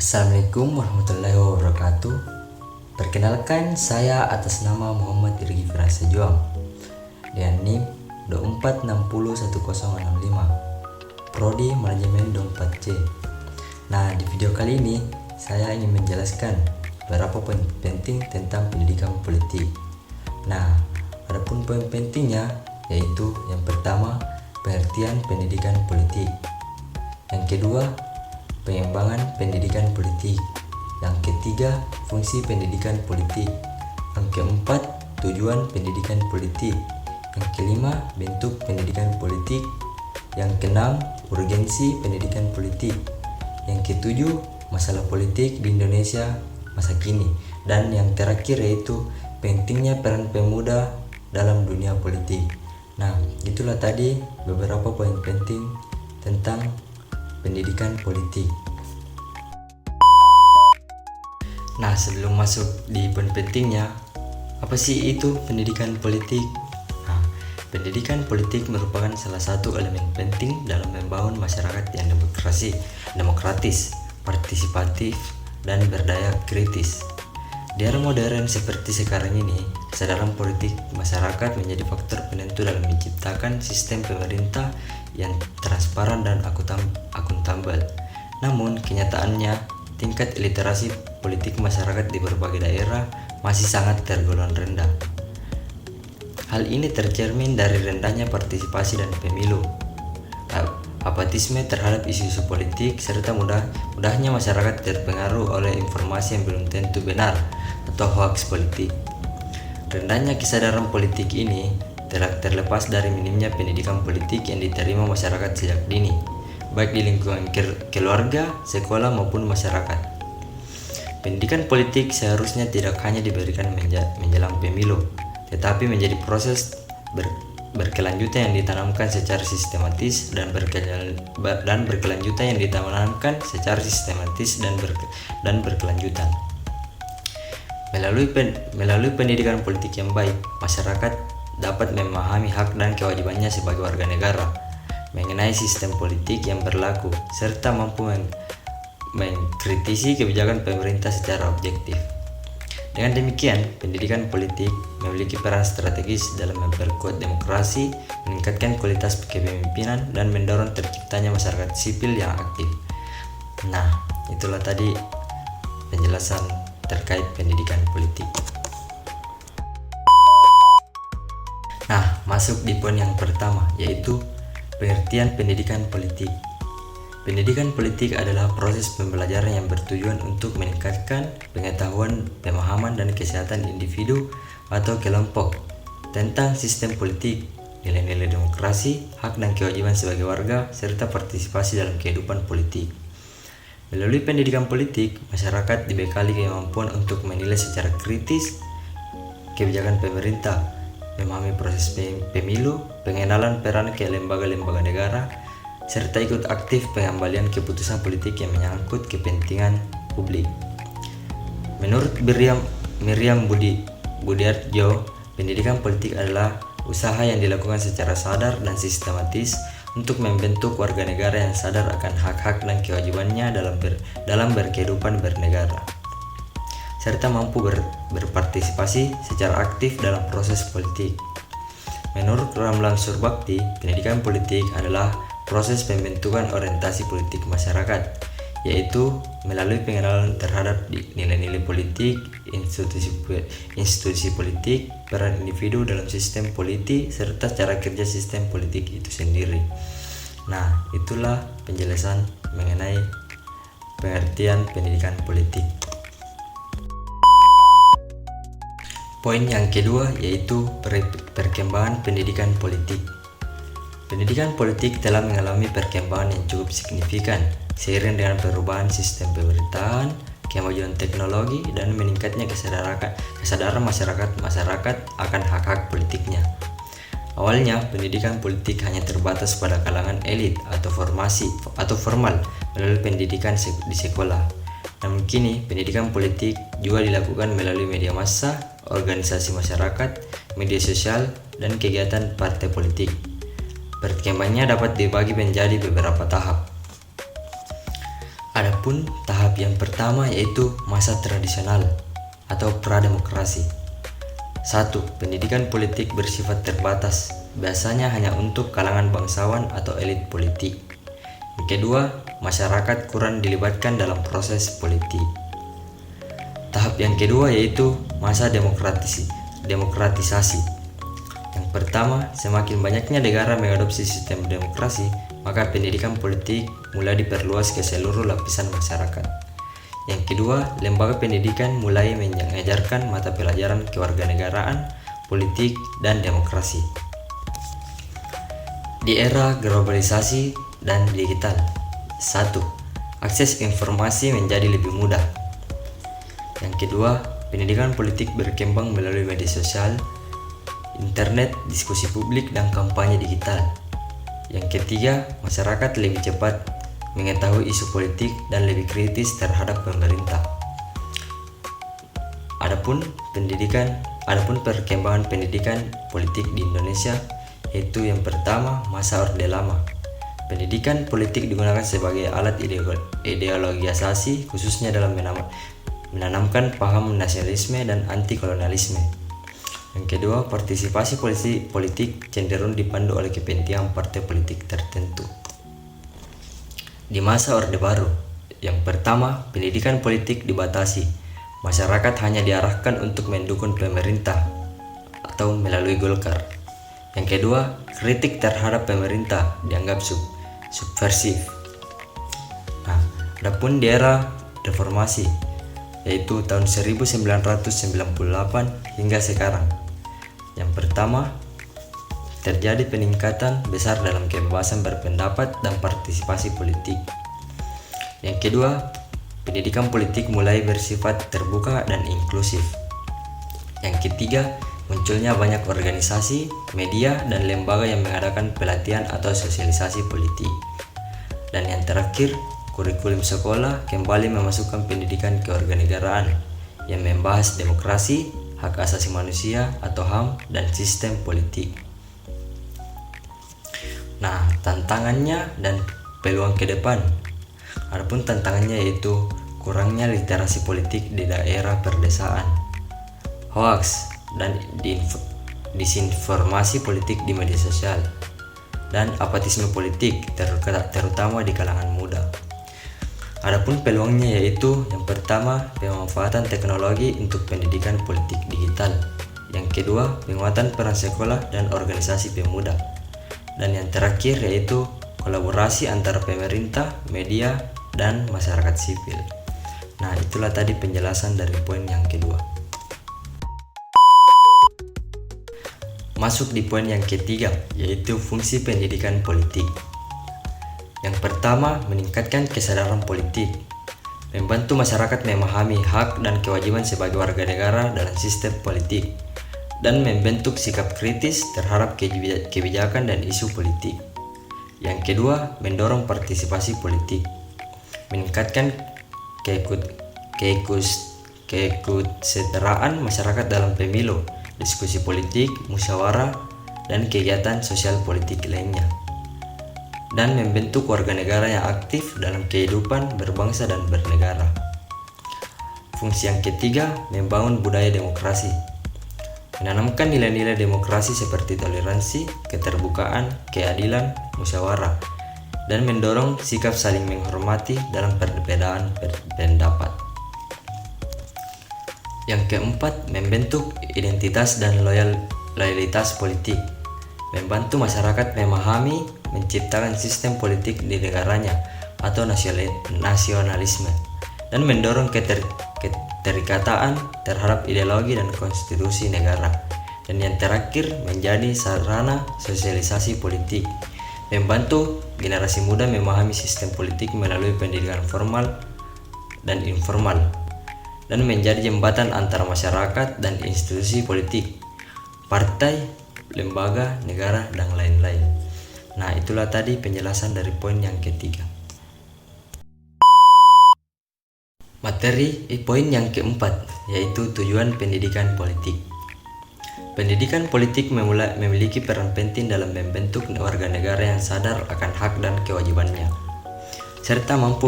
Assalamualaikum warahmatullahi wabarakatuh. Perkenalkan, saya atas nama Muhammad Irgi Firasa Juang dengan NIM 24601065, Prodi Manajemen 24C. Nah, di video kali ini saya ingin menjelaskan beberapa poin penting tentang pendidikan politik. Nah, adapun poin pentingnya yaitu yang pertama, pengertian pendidikan politik. Yang kedua, pengembangan pendidikan politik. Yang ketiga, fungsi pendidikan politik. Yang keempat, tujuan pendidikan politik. Yang kelima, bentuk pendidikan politik. Yang keenam, urgensi pendidikan politik. Yang ketujuh, masalah politik di Indonesia masa kini. Dan yang terakhir yaitu pentingnya peran pemuda dalam dunia politik. Nah, itulah tadi beberapa poin penting tentang pendidikan politik. Nah, sebelum masuk di poin pentingnya, apa sih itu pendidikan politik? Nah, pendidikan politik merupakan salah satu elemen penting dalam membangun masyarakat yang demokratis, partisipatif, dan berdaya kritis. Di era modern seperti sekarang ini, kesadaran politik masyarakat menjadi faktor penentu dalam menciptakan sistem pemerintah yang transparan dan akuntabel. Namun, kenyataannya tingkat literasi politik masyarakat di berbagai daerah masih sangat tergolong rendah. Hal ini tercermin dari rendahnya partisipasi dan pemilu, apatisme terhadap isu-isu politik, serta mudahnya masyarakat terpengaruh oleh informasi yang belum tentu benar atau hoaks politik. Rendahnya kesadaran politik ini terlepas dari minimnya pendidikan politik yang diterima masyarakat sejak dini, baik di lingkungan keluarga, sekolah maupun masyarakat. Pendidikan politik seharusnya tidak hanya diberikan menjelang pemilu, tetapi menjadi proses berkelanjutan yang ditanamkan secara sistematis dan berkelanjutan yang ditanamkan secara sistematis dan berkelanjutan. Melalui pendidikan politik yang baik, masyarakat dapat memahami hak dan kewajibannya sebagai warga negara mengenai sistem politik yang berlaku, serta mampu mengkritisi kebijakan pemerintah secara objektif. Dengan demikian, pendidikan politik memiliki peran strategis dalam memperkuat demokrasi, meningkatkan kualitas kepemimpinan, dan mendorong terciptanya masyarakat sipil yang aktif. Nah, itulah tadi penjelasan terkait pendidikan politik. Nah, masuk di poin yang pertama, yaitu pengertian pendidikan politik. Pendidikan politik adalah proses pembelajaran yang bertujuan untuk meningkatkan pengetahuan, pemahaman, dan kesehatan individu atau kelompok tentang sistem politik, nilai-nilai demokrasi, hak dan kewajiban sebagai warga, serta partisipasi dalam kehidupan politik. Melalui pendidikan politik, masyarakat dibekali kemampuan untuk menilai secara kritis kebijakan pemerintah, memahami proses pemilu, pengenalan peran ke lembaga-lembaga negara, serta ikut aktif pengambilan keputusan politik yang menyangkut kepentingan publik. Menurut Miriam Budiarjo, pendidikan politik adalah usaha yang dilakukan secara sadar dan sistematis untuk membentuk warga negara yang sadar akan hak-hak dan kewajibannya dalam berkehidupan bernegara, serta mampu berpartisipasi secara aktif dalam proses politik. Menurut Ramlan Surbakti, pendidikan politik adalah proses pembentukan orientasi politik masyarakat, yaitu melalui pengenalan terhadap nilai-nilai politik, institusi politik, peran individu dalam sistem politik, serta cara kerja sistem politik itu sendiri. Nah, itulah penjelasan mengenai pengertian pendidikan politik. Poin yang kedua yaitu perkembangan pendidikan politik. Pendidikan politik telah mengalami perkembangan yang cukup signifikan seiring dengan perubahan sistem pemerintahan, kemajuan teknologi, dan meningkatnya kesadaran masyarakat akan hak-hak politiknya. Awalnya, pendidikan politik hanya terbatas pada kalangan elit atau formal melalui pendidikan di sekolah. Namun kini, pendidikan politik juga dilakukan melalui media massa, organisasi masyarakat, media sosial, dan kegiatan partai politik. Perkembangannya dapat dibagi menjadi beberapa tahap. Adapun tahap yang pertama yaitu masa tradisional atau prademokrasi. 1. Pendidikan politik bersifat terbatas, biasanya hanya untuk kalangan bangsawan atau elit politik. Yang kedua, masyarakat kurang dilibatkan dalam proses politik. Tahap yang kedua yaitu masa demokratisasi. Yang pertama, semakin banyaknya negara mengadopsi sistem demokrasi, maka pendidikan politik mulai diperluas ke seluruh lapisan masyarakat. Yang kedua, lembaga pendidikan mulai mengajarkan mata pelajaran kewarganegaraan, politik, dan demokrasi. Di era globalisasi dan digital. 1. Akses informasi menjadi lebih mudah. Yang kedua, pendidikan politik berkembang melalui media sosial, internet, diskusi publik, dan kampanye digital. Yang ketiga, masyarakat lebih cepat mengetahui isu politik dan lebih kritis terhadap pemerintah. Adapun perkembangan pendidikan politik di Indonesia yaitu yang pertama, masa Orde Lama. Pendidikan politik digunakan sebagai alat ideologisasi khususnya dalam menanamkan paham nasionalisme dan anti kolonialisme. Yang kedua, partisipasi politik cenderung dipandu oleh kepentingan partai politik tertentu. Di masa Orde Baru, yang pertama, pendidikan politik dibatasi. Masyarakat hanya diarahkan untuk mendukung pemerintah atau melalui Golkar. Yang kedua, kritik terhadap pemerintah dianggap subversif. Nah, adapun di era reformasi, yaitu tahun 1998 hingga sekarang. Yang pertama, terjadi peningkatan besar dalam kebebasan berpendapat dan partisipasi politik. Yang kedua, pendidikan politik mulai bersifat terbuka dan inklusif. Yang ketiga, munculnya banyak organisasi, media, dan lembaga yang mengadakan pelatihan atau sosialisasi politik. Dan yang terakhir, kurikulum sekolah kembali memasukkan pendidikan kewarganegaraan yang membahas demokrasi, hak asasi manusia atau HAM, dan sistem politik. Nah, tantangannya dan peluang ke depan. Adapun tantangannya yaitu kurangnya literasi politik di daerah perdesaan, hoaks dan disinformasi politik di media sosial, dan apatisme politik terutama di kalangan muda. Adapun peluangnya yaitu yang pertama, pemanfaatan teknologi untuk pendidikan politik digital. Yang kedua, penguatan peran sekolah dan organisasi pemuda. Dan yang terakhir yaitu kolaborasi antara pemerintah, media, dan masyarakat sipil. Nah, itulah tadi penjelasan dari poin yang kedua. Masuk di poin yang ketiga, yaitu fungsi pendidikan politik. Yang pertama, meningkatkan kesadaran politik, membantu masyarakat memahami hak dan kewajiban sebagai warga negara dalam sistem politik, dan membentuk sikap kritis terhadap kebijakan dan isu politik. Yang kedua, mendorong partisipasi politik, meningkatkan keikutsertaan masyarakat dalam pemilu, diskusi politik, musyawarah, dan kegiatan sosial politik lainnya, dan membentuk warga negara yang aktif dalam kehidupan berbangsa dan bernegara. Fungsi yang ketiga, membangun budaya demokrasi, menanamkan nilai-nilai demokrasi seperti toleransi, keterbukaan, keadilan, musyawarah, dan mendorong sikap saling menghormati dalam perbedaan pendapat. Yang keempat, membentuk identitas dan loyalitas politik, membantu masyarakat memahami, menciptakan sistem politik di negaranya atau nasionalisme, dan mendorong keterikatan terhadap ideologi dan konstitusi negara. Dan yang terakhir, menjadi sarana sosialisasi politik, membantu generasi muda memahami sistem politik melalui pendidikan formal dan informal, dan menjadi jembatan antara masyarakat dan institusi politik, partai, lembaga, negara, dan lain-lain. Nah, itulah tadi penjelasan dari poin yang ketiga. Materi poin yang keempat, yaitu tujuan pendidikan politik. Pendidikan politik memiliki peran penting dalam membentuk warga negara yang sadar akan hak dan kewajibannya, serta mampu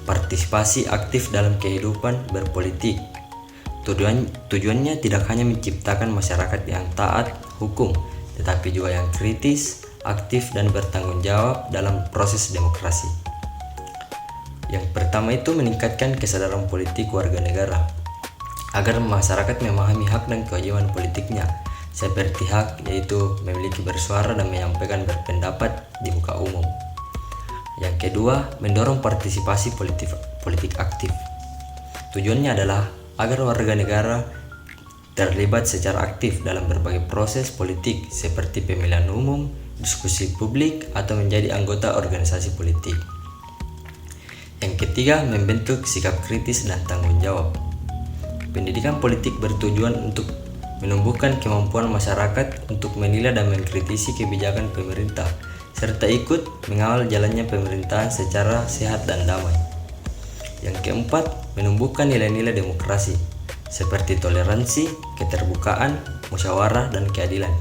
partisipasi aktif dalam kehidupan berpolitik. Tujuannya tidak hanya menciptakan masyarakat yang taat hukum, tetapi juga yang kritis, aktif, dan bertanggung jawab dalam proses demokrasi. Yang pertama itu meningkatkan kesadaran politik warga negara, agar masyarakat memahami hak dan kewajiban politiknya, seperti hak yaitu memiliki bersuara dan menyampaikan berpendapat di muka umum. Yang kedua, mendorong partisipasi politik aktif. Tujuannya adalah agar warga negara terlibat secara aktif dalam berbagai proses politik seperti pemilihan umum, diskusi publik, atau menjadi anggota organisasi politik. Yang ketiga, membentuk sikap kritis dan tanggung jawab. Pendidikan politik bertujuan untuk menumbuhkan kemampuan masyarakat untuk menilai dan mengkritisi kebijakan pemerintah, serta ikut mengawal jalannya pemerintahan secara sehat dan damai. Yang keempat, menumbuhkan nilai-nilai demokrasi seperti toleransi, keterbukaan, musyawarah, dan keadilan.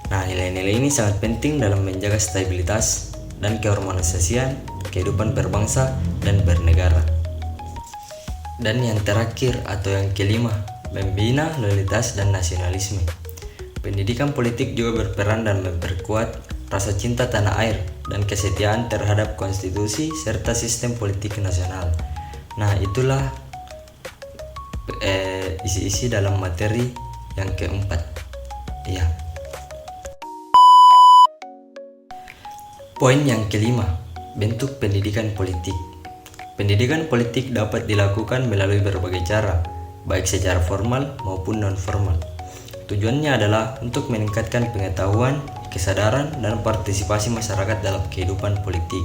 Nah, nilai-nilai ini sangat penting dalam menjaga stabilitas dan keharmonisasian kehidupan berbangsa dan bernegara. Dan yang terakhir atau yang kelima, membina loyalitas dan nasionalisme. Pendidikan politik juga berperan dan memperkuat rasa cinta tanah air dan kesetiaan terhadap konstitusi serta sistem politik nasional. Nah, itulah isi-isi dalam materi yang keempat. Ya. Poin yang kelima, bentuk pendidikan politik. Pendidikan politik dapat dilakukan melalui berbagai cara, baik secara formal maupun non-formal. Tujuannya adalah untuk meningkatkan pengetahuan, kesadaran, dan partisipasi masyarakat dalam kehidupan politik.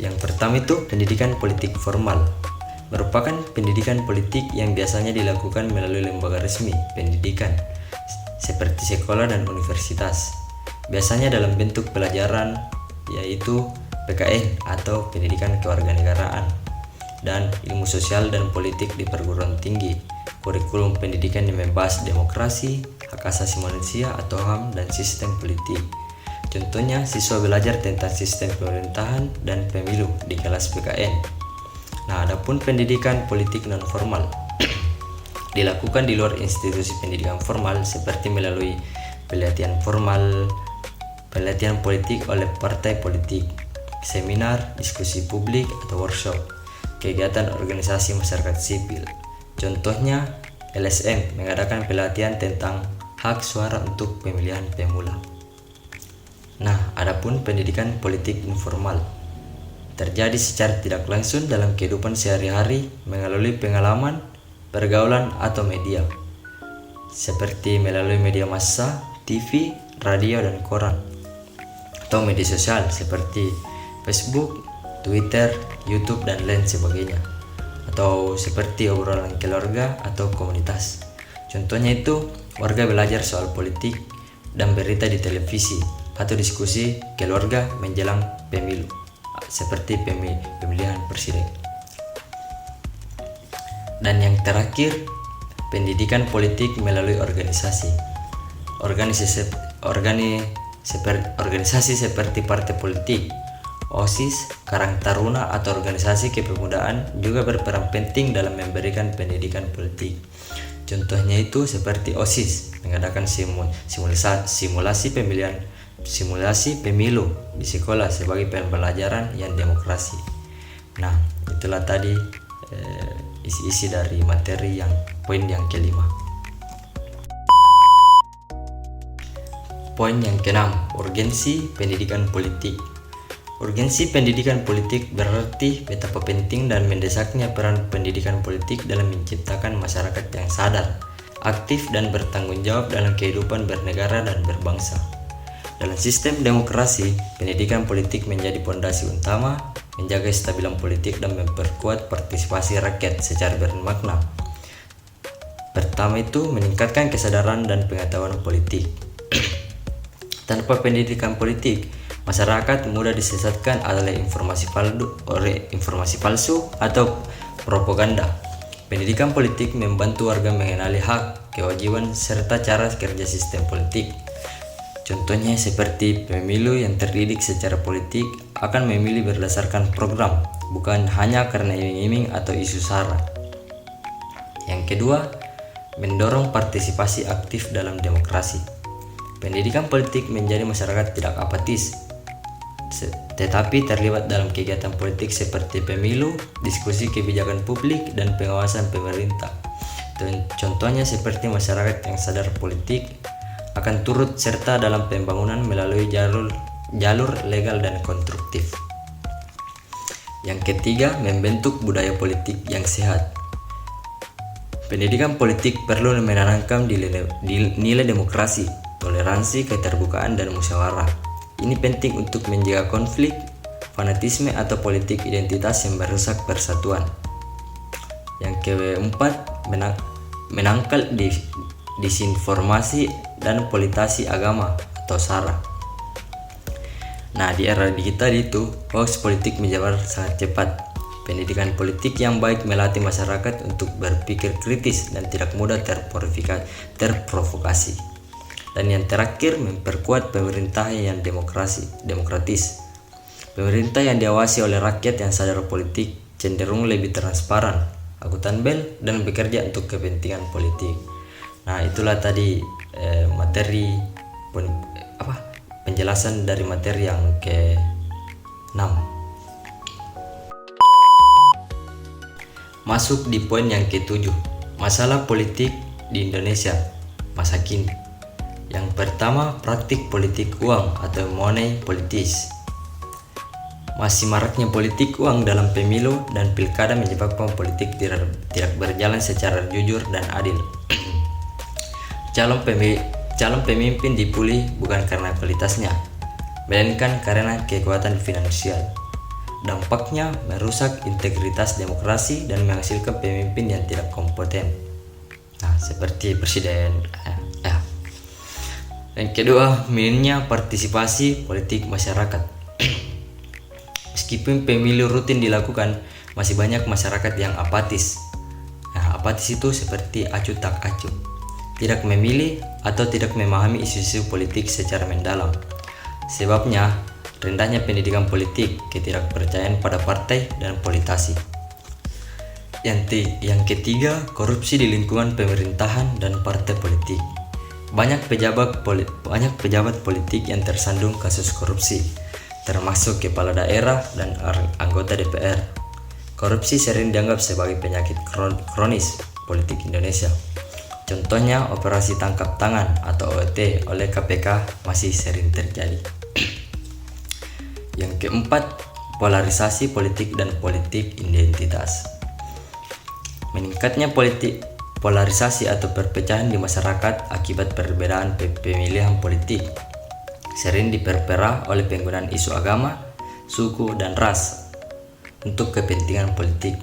Yang pertama itu pendidikan politik formal. Merupakan pendidikan politik yang biasanya dilakukan melalui lembaga resmi pendidikan seperti sekolah dan universitas. Biasanya dalam bentuk pelajaran yaitu PKN atau pendidikan kewarganegaraan dan ilmu sosial dan politik di perguruan tinggi. Kurikulum pendidikan yang membahas demokrasi, hak asasi manusia atau HAM, dan sistem politik. Contohnya, siswa belajar tentang sistem pemerintahan dan pemilu di kelas PKN. Nah, adapun pendidikan politik non formal dilakukan di luar institusi pendidikan formal seperti melalui pelatihan formal, pelatihan politik oleh partai politik, seminar, diskusi publik atau workshop, kegiatan organisasi masyarakat sipil. Contohnya, LSM mengadakan pelatihan tentang hak suara untuk pemilihan pemula. Nah, adapun pendidikan politik informal terjadi secara tidak langsung dalam kehidupan sehari-hari melalui pengalaman, pergaulan, atau media, seperti melalui media massa, TV, radio, dan koran, atau media sosial seperti Facebook, Twitter, YouTube, dan lain sebagainya, atau seperti obrolan keluarga atau komunitas. Contohnya itu warga belajar soal politik dan berita di televisi atau diskusi keluarga menjelang pemilu seperti pemilihan presiden. Dan yang terakhir, pendidikan politik melalui organisasi. Organisasi seperti partai politik, OSIS, Karang Taruna, atau organisasi kepemudaan juga berperan penting dalam memberikan pendidikan politik. Contohnya itu seperti OSIS mengadakan simulasi pemilu di sekolah sebagai pembelajaran yang demokrasi. Nah, itulah tadi isi-isi dari materi yang poin yang kelima. Poin yang keenam, urgensi pendidikan politik. Urgensi pendidikan politik berarti betapa penting dan mendesaknya peran pendidikan politik dalam menciptakan masyarakat yang sadar, aktif, dan bertanggung jawab dalam kehidupan bernegara dan berbangsa. Dalam sistem demokrasi, pendidikan politik menjadi pondasi utama, menjaga kestabilan politik dan memperkuat partisipasi rakyat secara bermakna. Pertama itu meningkatkan kesadaran dan pengetahuan politik. Tanpa pendidikan politik, masyarakat mudah disesatkan oleh informasi palsu atau propaganda. Pendidikan politik membantu warga mengenali hak, kewajiban, serta cara kerja sistem politik. Contohnya seperti pemilu yang terdidik secara politik akan memilih berdasarkan program, bukan hanya karena iming-iming atau isu sara. Yang kedua, mendorong partisipasi aktif dalam demokrasi. Pendidikan politik menjadi masyarakat tidak apatis, tetapi terlibat dalam kegiatan politik seperti pemilu, diskusi kebijakan publik, dan pengawasan pemerintah. Contohnya seperti masyarakat yang sadar politik akan turut serta dalam pembangunan melalui jalur legal dan konstruktif. Yang ketiga, membentuk budaya politik yang sehat. Pendidikan politik perlu menanamkan nilai demokrasi, toleransi, keterbukaan, dan musyawarah. Ini penting untuk menjaga konflik, fanatisme, atau politik identitas yang merusak persatuan. Yang keempat, menangkal disinformasi dan politisasi agama atau sara. Nah, di era digital itu, hoax politik menyebar sangat cepat. Pendidikan politik yang baik melatih masyarakat untuk berpikir kritis dan tidak mudah terprovokasi. Dan yang terakhir, memperkuat pemerintahan yang demokratis. Pemerintah yang diawasi oleh rakyat yang sadar politik cenderung lebih transparan, akuntabel, dan bekerja untuk kepentingan politik. Nah, itulah tadi penjelasan dari materi yang ke-6. Masuk di poin yang ke-7, masalah politik di Indonesia masa kini. Yang pertama, praktik politik uang atau money politics. Masih maraknya politik uang dalam pemilu dan pilkada menyebabkan politik tidak berjalan secara jujur dan adil. Calon pemimpin dipilih bukan karena kualitasnya, melainkan karena kekuatan finansial. Dampaknya merusak integritas demokrasi dan menghasilkan pemimpin yang tidak kompeten. Nah, seperti presiden. Yang kedua, minimnya partisipasi politik masyarakat. Meskipun pemilu rutin dilakukan, masih banyak masyarakat yang apatis. Nah, apatis itu seperti acuh tak acuh, tidak memilih atau tidak memahami isu-isu politik secara mendalam. Sebabnya, rendahnya pendidikan politik, ketidakpercayaan pada partai, dan politisasi. Yang ketiga, korupsi di lingkungan pemerintahan dan partai politik. Banyak pejabat politik yang tersandung kasus korupsi, termasuk kepala daerah dan anggota DPR. Korupsi sering dianggap sebagai penyakit kronis politik Indonesia. Contohnya, operasi tangkap tangan atau OT oleh KPK masih sering terjadi. Yang keempat, polarisasi politik dan politik identitas. Meningkatnya polarisasi atau perpecahan di masyarakat akibat perbedaan pemilihan politik sering diperparah oleh penggunaan isu agama, suku, dan ras untuk kepentingan politik.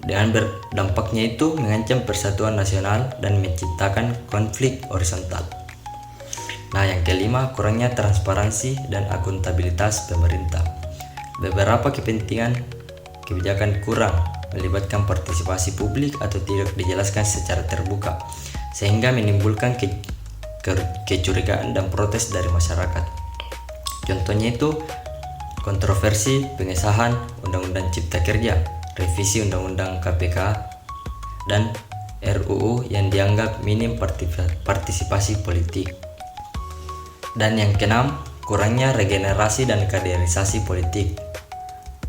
Dengan dampaknya itu mengancam persatuan nasional dan menciptakan konflik horizontal. Nah, yang kelima, kurangnya transparansi dan akuntabilitas pemerintah. Beberapa kebijakan kurang melibatkan partisipasi publik atau tidak dijelaskan secara terbuka, sehingga menimbulkan kecurigaan dan protes dari masyarakat. Contohnya itu kontroversi pengesahan Undang-Undang Cipta Kerja, revisi Undang-Undang KPK, dan RUU yang dianggap minim partisipasi politik. Dan yang keenam, kurangnya regenerasi dan kaderisasi politik.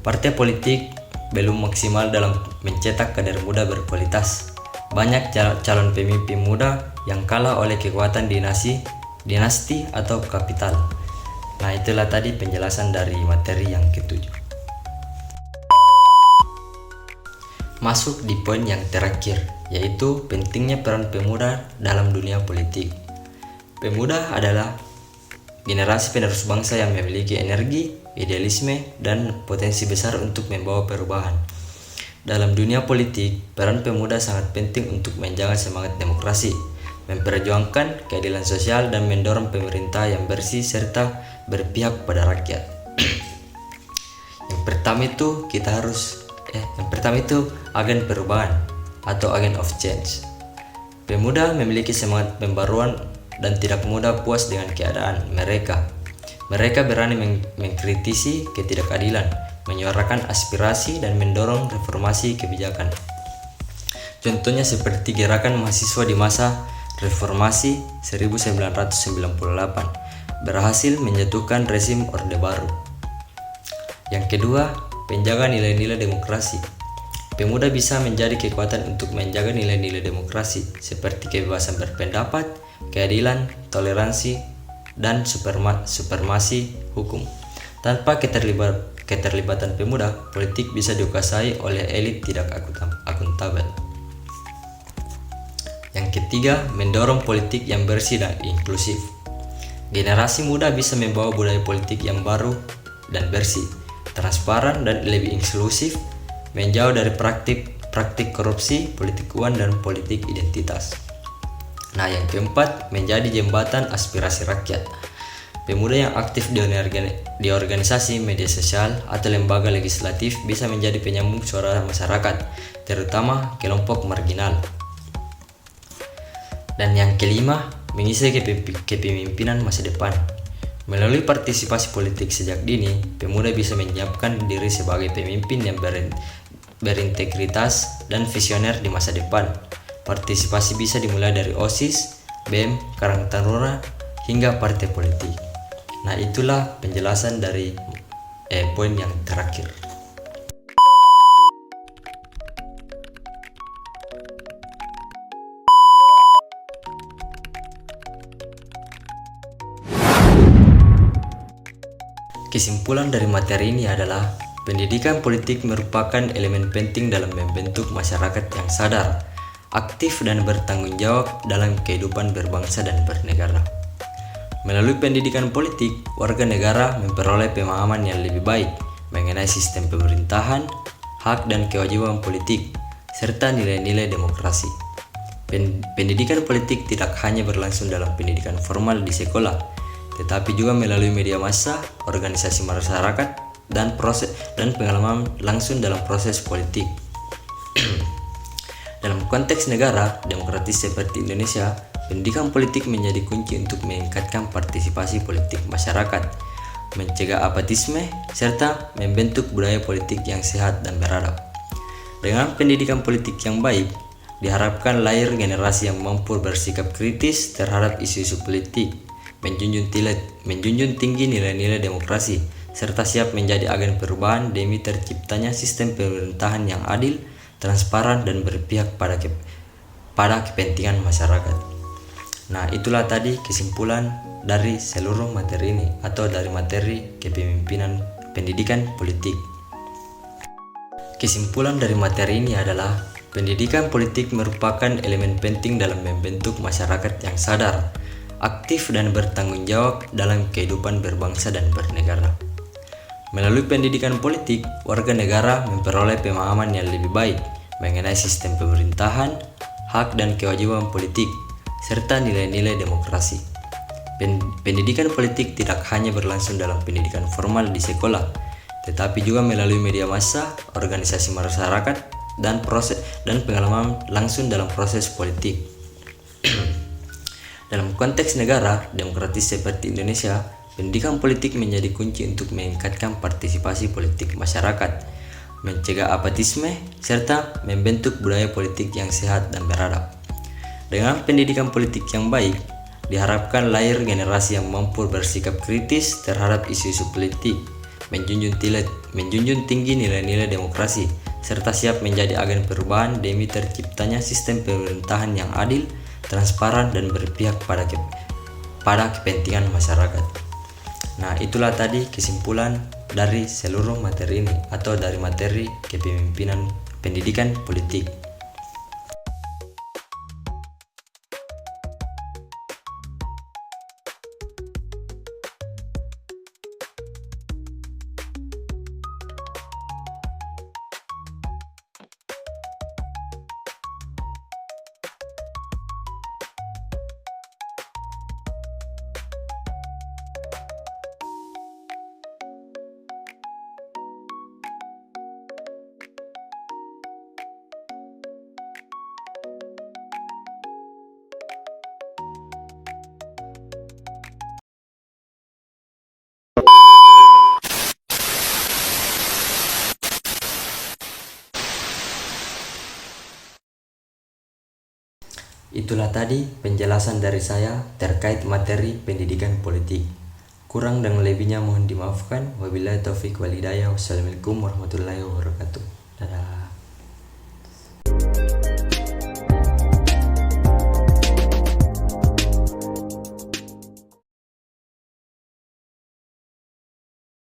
Partai politik belum maksimal dalam mencetak kader muda berkualitas. Banyak calon pemimpin muda yang kalah oleh kekuatan dinasti atau kapital. Nah, itulah tadi penjelasan dari materi yang ke-7. Masuk di poin yang terakhir, yaitu pentingnya peran pemuda dalam dunia politik. Pemuda adalah generasi penerus bangsa yang memiliki energi, idealisme, dan potensi besar untuk membawa perubahan. Dalam dunia politik, peran pemuda sangat penting untuk menjaga semangat demokrasi, memperjuangkan keadilan sosial, dan mendorong pemerintah yang bersih serta berpihak pada rakyat. Yang pertama itu agen perubahan atau agen of change. Pemuda memiliki semangat pembaruan dan tidak mudah puas dengan keadaan mereka. Mereka berani mengkritisi ketidakadilan, menyuarakan aspirasi dan mendorong reformasi kebijakan. Contohnya seperti gerakan mahasiswa di masa reformasi 1998 berhasil menjatuhkan rezim Orde Baru. Yang kedua, penjaga nilai-nilai demokrasi. Pemuda bisa menjadi kekuatan untuk menjaga nilai-nilai demokrasi seperti kebebasan berpendapat, keadilan, toleransi, dan supremasi hukum. Tanpa keterlibatan pemuda, politik bisa dikuasai oleh elit tidak akuntabel. Yang ketiga, mendorong politik yang bersih dan inklusif. Generasi muda bisa membawa budaya politik yang baru dan bersih, transparan dan lebih inklusif, menjauh dari praktik korupsi, politik uang, dan politik identitas. Nah, yang keempat, menjadi jembatan aspirasi rakyat. Pemuda yang aktif di organisasi, media sosial, atau lembaga legislatif bisa menjadi penyambung suara masyarakat, terutama kelompok marginal. Dan yang kelima, mengisi kepemimpinan masa depan. Melalui partisipasi politik sejak dini, pemuda bisa menyiapkan diri sebagai pemimpin yang berintegritas dan visioner di masa depan. Partisipasi bisa dimulai dari OSIS, BEM, Karang Taruna, hingga partai politik. Nah, itulah penjelasan dari poin yang terakhir. Kesimpulan dari materi ini adalah pendidikan politik merupakan elemen penting dalam membentuk masyarakat yang sadar, aktif, dan bertanggung jawab dalam kehidupan berbangsa dan bernegara. Melalui pendidikan politik, warga negara memperoleh pemahaman yang lebih baik mengenai sistem pemerintahan, hak dan kewajiban politik, serta nilai-nilai demokrasi. Pendidikan politik tidak hanya berlangsung dalam pendidikan formal di sekolah, tetapi juga melalui media massa, organisasi masyarakat, dan pengalaman langsung dalam proses politik. Dalam konteks negara demokratis seperti Indonesia, pendidikan politik menjadi kunci untuk meningkatkan partisipasi politik masyarakat, mencegah apatisme, serta membentuk budaya politik yang sehat dan beradab. Dengan pendidikan politik yang baik, diharapkan lahir generasi yang mampu bersikap kritis terhadap isu-isu politik, menjunjung tinggi nilai-nilai demokrasi, serta siap menjadi agen perubahan demi terciptanya sistem pemerintahan yang adil, transparan, dan berpihak pada kepentingan masyarakat. Nah, itulah tadi kesimpulan dari seluruh materi ini, atau dari materi kepemimpinan pendidikan politik. Kesimpulan dari materi ini adalah pendidikan politik merupakan elemen penting dalam membentuk masyarakat yang sadar, aktif, dan bertanggung jawab dalam kehidupan berbangsa dan bernegara. Melalui pendidikan politik, warga negara memperoleh pemahaman yang lebih baik mengenai sistem pemerintahan, hak dan kewajiban politik, serta nilai-nilai demokrasi. Pendidikan politik tidak hanya berlangsung dalam pendidikan formal di sekolah, tetapi juga melalui media massa, organisasi masyarakat, dan pengalaman langsung dalam proses politik. Dalam konteks negara demokratis seperti Indonesia, pendidikan politik menjadi kunci untuk meningkatkan partisipasi politik masyarakat, mencegah apatisme, serta membentuk budaya politik yang sehat dan beradab. Dengan pendidikan politik yang baik, diharapkan lahir generasi yang mampu bersikap kritis terhadap isu-isu politik, menjunjung tinggi nilai-nilai demokrasi, serta siap menjadi agen perubahan demi terciptanya sistem pemerintahan yang adil, transparan, dan berpihak pada kepentingan masyarakat. Nah, itulah tadi kesimpulan dari seluruh materi ini, atau dari materi kepemimpinan pendidikan politik. Itulah tadi penjelasan dari saya terkait materi pendidikan politik. Kurang dan lebihnya mohon dimaafkan. Wabillahi taufik wal hidayah. Wassalamualaikum warahmatullahi wabarakatuh. Dadah.